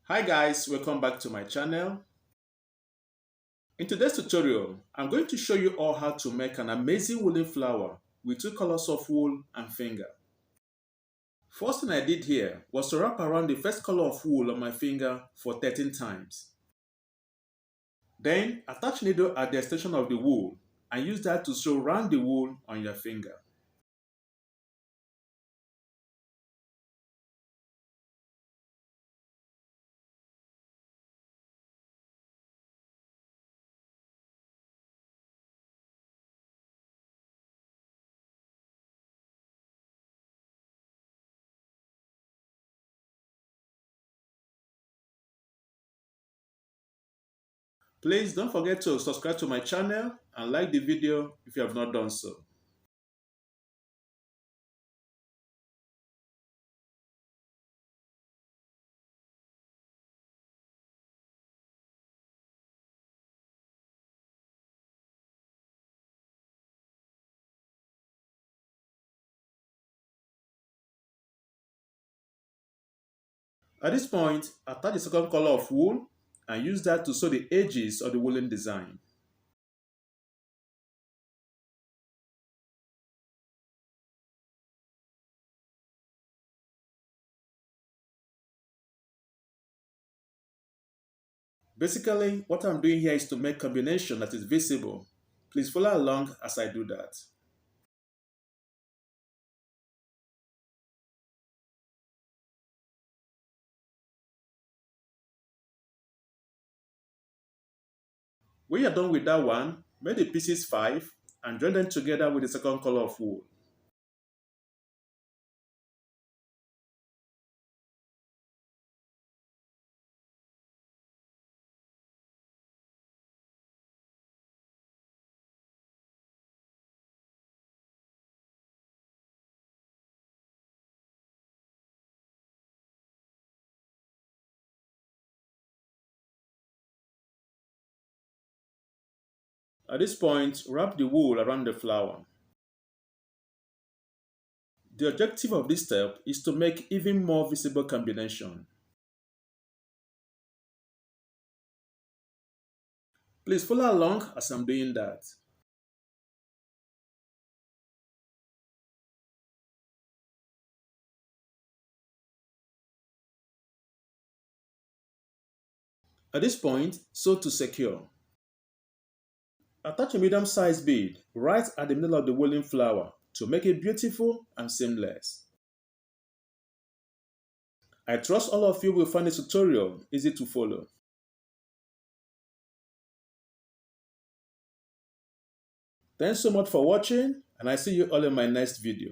Hi guys, welcome back to my channel. In today's tutorial, I'm going to show you all how to make an amazing woolen flower with two colors of wool and finger. First thing I did here was to wrap around the first color of wool on my finger for 13 times. Then attach needle at the extension of the wool and use that to sew around the wool on your finger. Please don't forget to subscribe to my channel and like the video if you have not done so. At this point, attach the second color of wool and use that to sew the edges of the woolen design. Basically, what I'm doing here is to make combination that is visible. Please follow along as I do that. When you're done with that one, make the pieces 5 and join them together with the second color of wool. At this point, wrap the wool around the flower. The objective of this step is to make even more visible combination. Please follow along as I'm doing that. At this point, sew to secure. Attach a medium-sized bead right at the middle of the woolen flower to make it beautiful and seamless. I trust all of you will find this tutorial easy to follow. Thanks so much for watching, and I see you all in my next video.